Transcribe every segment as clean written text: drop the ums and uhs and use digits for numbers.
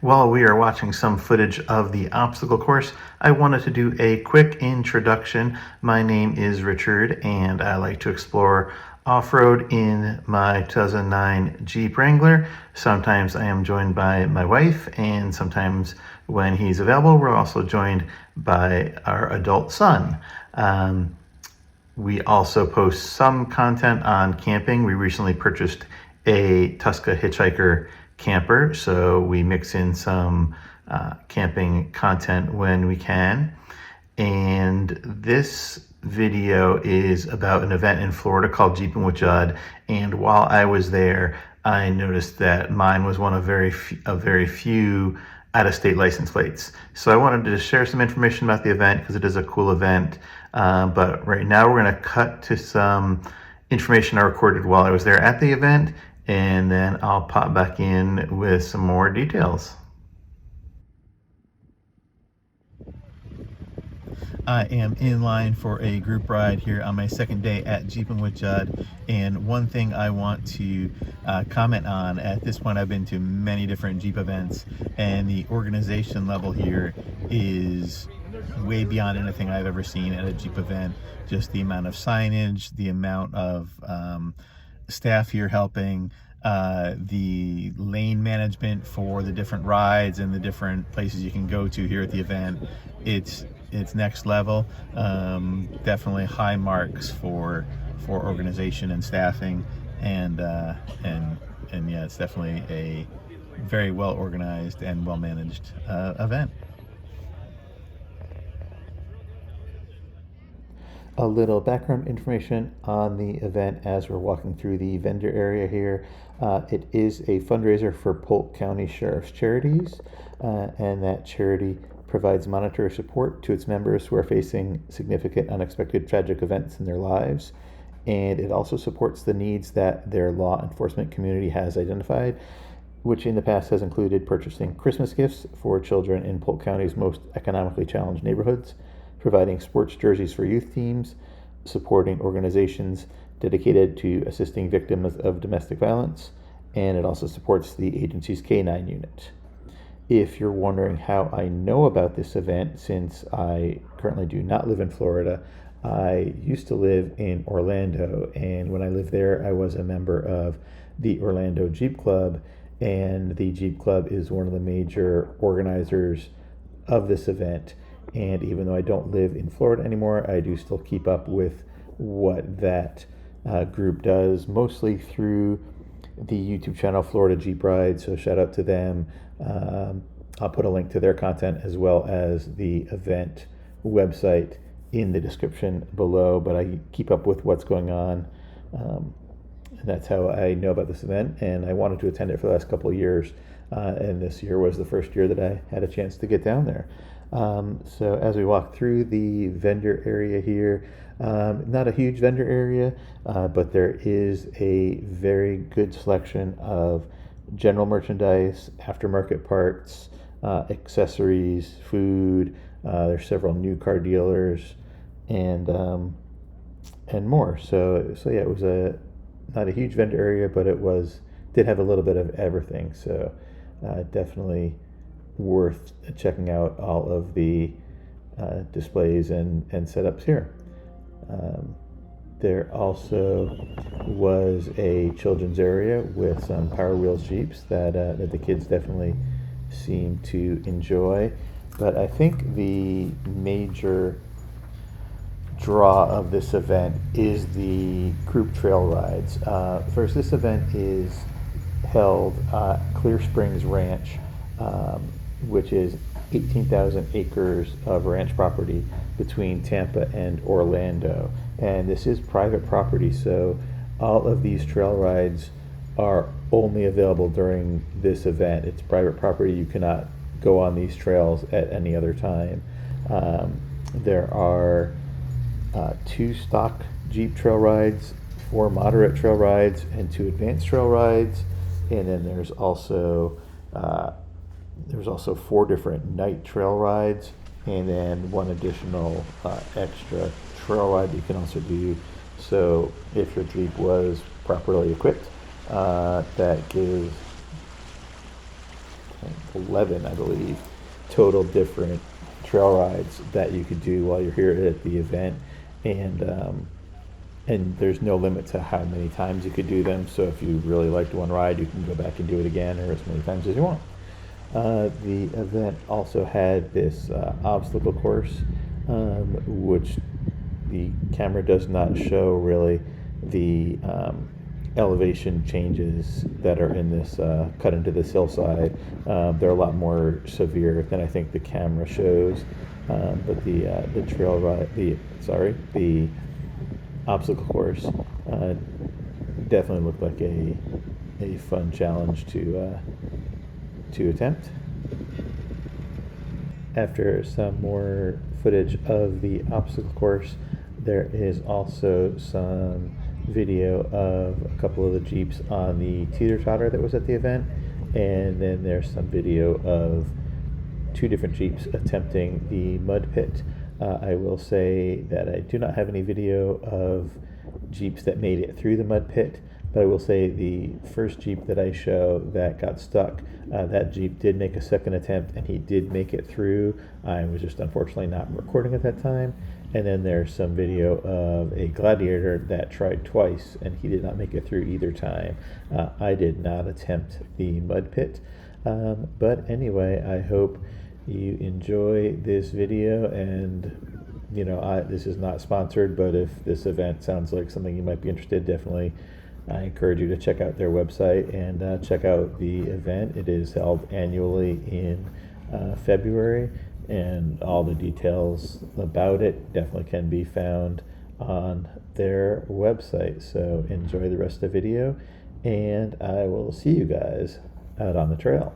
While we are watching some footage of the obstacle course, I wanted to do a quick introduction. My name is Richard and I like to explore off-road in my 2009 Jeep Wrangler. Sometimes I am joined by my wife, and sometimes when he's available, we're also joined by our adult son. We also post some content on camping. We recently purchased a Tuska Hitchhiker camper, so we mix in some camping content when we can. And this video is about an event in Florida called Jeepin with Judd. And while I was there, I noticed that mine was one of very few out-of-state license plates. So I wanted to share some information about the event because it is a cool event. But right now we're going to cut to some information I recorded while I was there at the event, and then I'll pop back in with some more details. I am in line for a group ride here on my second day at Jeepin with Judd, and one thing I want to comment on, at this point I've been to many different Jeep events, and the organization level here is way beyond anything I've ever seen at a Jeep event. Just the amount of signage, the amount of staff here helping, the lane management for the different rides and the different places you can go to here at the event. It's next level. Definitely high marks for organization and staffing, and yeah, it's definitely a very well organized and well managed event. A little background information on the event as we're walking through the vendor area here. It is a fundraiser for Polk County Sheriff Charities, and that charity provides monetary support to its members who are facing significant unexpected tragic events in their lives. And it also supports the needs that their law enforcement community has identified, which in the past has included purchasing Christmas gifts for children in Polk County's most economically challenged neighborhoods, providing sports jerseys for youth teams, supporting organizations dedicated to assisting victims of domestic violence, and it also supports the agency's K-9 unit. If you're wondering how I know about this event, since I currently do not live in Florida, I used to live in Orlando, and when I lived there, I was a member of the Orlando Jeep Club, and the Jeep Club is one of the major organizers of this event. And even though I don't live in Florida anymore, I do still keep up with what that group does, mostly through the YouTube channel Florida Jeep Ride, so shout out to them. I'll put a link to their content as well as the event website in the description below, but I keep up with what's going on. And that's how I know about this event, and I wanted to attend it for the last couple of years, and this year was the first year that I had a chance to get down there. So as we walk through the vendor area here, not a huge vendor area, but there is a very good selection of general merchandise, aftermarket parts, accessories, food. There's several new car dealers, and more. So yeah, it was not a huge vendor area, but it did have a little bit of everything. So definitely worth checking out all of the displays and setups here. There also was a children's area with some Power Wheels Jeeps that the kids definitely seem to enjoy. But I think the major draw of this event is the group trail rides. First, this event is held at Clear Springs Ranch, which is 18,000 acres of ranch property between Tampa and Orlando. And this is private property, so all of these trail rides are only available during this event. It's private property. You cannot go on these trails at any other time. There are 2 stock Jeep trail rides, 4 moderate trail rides, and 2 advanced trail rides. And then there's also 4 different night trail rides, and then 1 additional extra trail ride that you can also do. So if your Jeep was properly equipped, that gives 11, I believe, total different trail rides that you could do while you're here at the event, and there's no limit to how many times you could do them. So if you really liked one ride, you can go back and do it again, or as many times as you want. The event also had this obstacle course, which the camera does not show really the elevation changes that are in this cut into this hillside. They're a lot more severe than I think the camera shows. But the trail ride, the obstacle course definitely looked like a fun challenge to attempt. After some more footage of the obstacle course, there is also some video of a couple of the Jeeps on the teeter-totter that was at the event, and then there's some video of two different Jeeps attempting the mud pit. I will say that I do not have any video of Jeeps that made it through the mud pit, but I will say the first Jeep that I show that got stuck, that Jeep did make a second attempt and he did make it through. I was just unfortunately not recording at that time. And then there's some video of a Gladiator that tried twice and he did not make it through either time. I did not attempt the mud pit. But anyway, I hope you enjoy this video, and this is not sponsored, but if this event sounds like something you might be interested, definitely I encourage you to check out their website and check out the event. It is held annually in February, and all the details about it definitely can be found on their website. So enjoy the rest of the video, and I will see you guys out on the trail.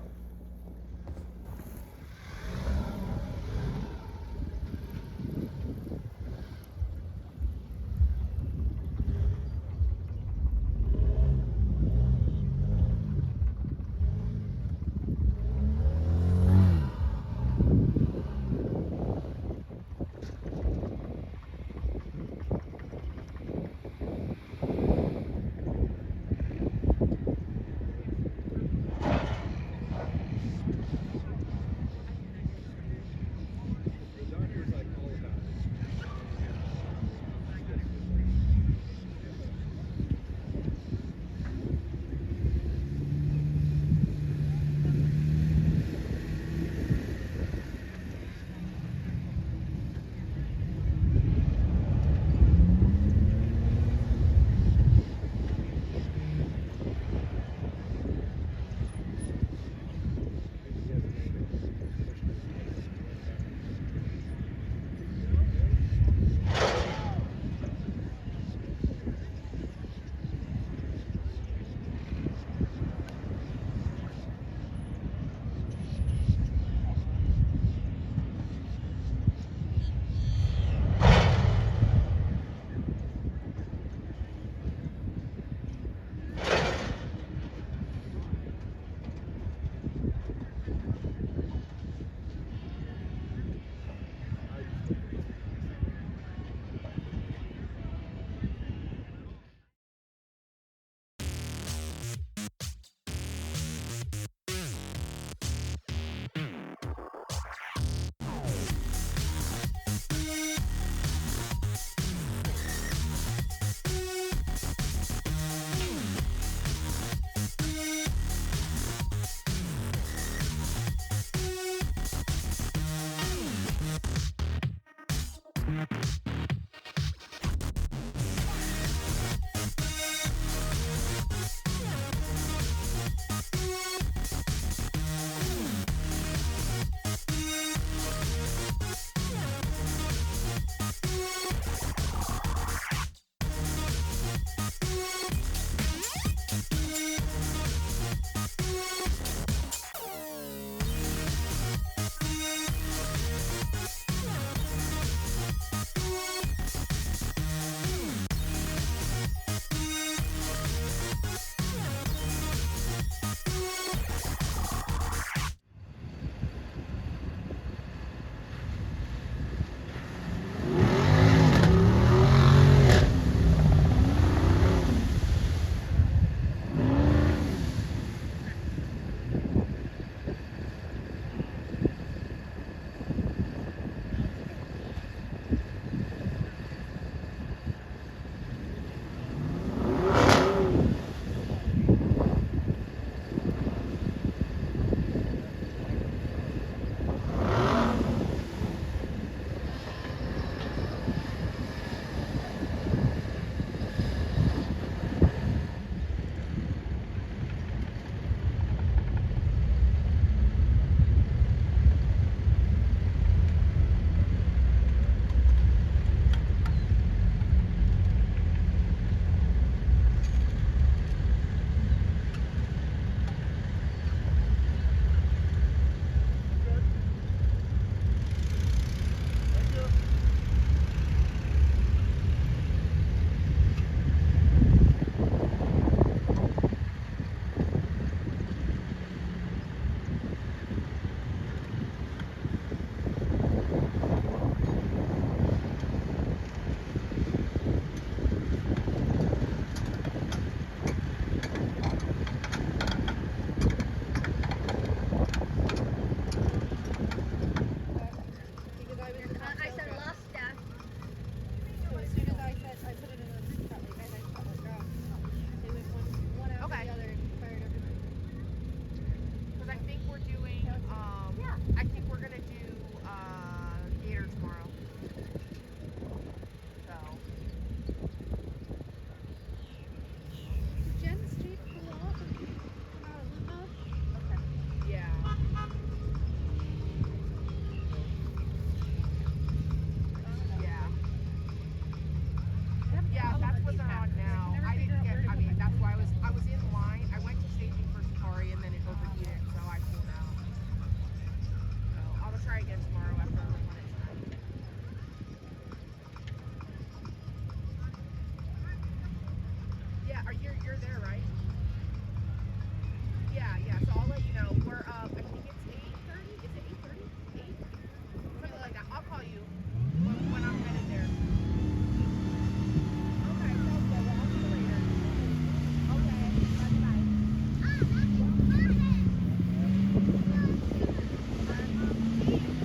You're there, right? Yeah, yeah. So I'll let you know. We're I think it's 8:30. Is it 8:30? 8? Something like that. I'll call you when I'm headed there. Okay, sounds good. Well, I'll see you later. Okay. Bye. And that is why I'm not doing it today.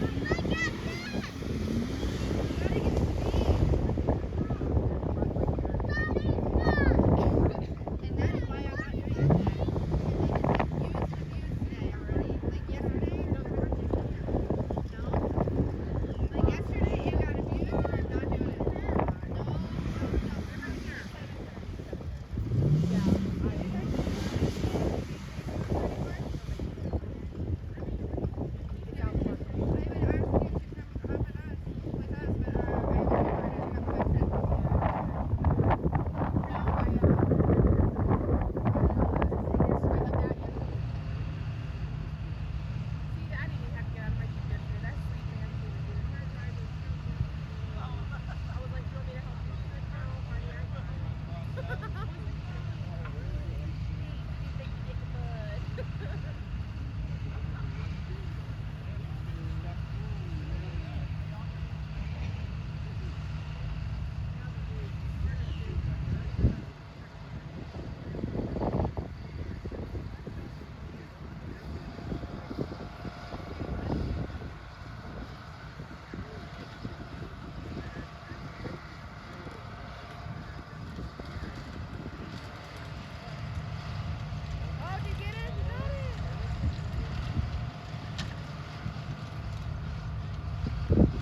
Oh, did you get it? You got it.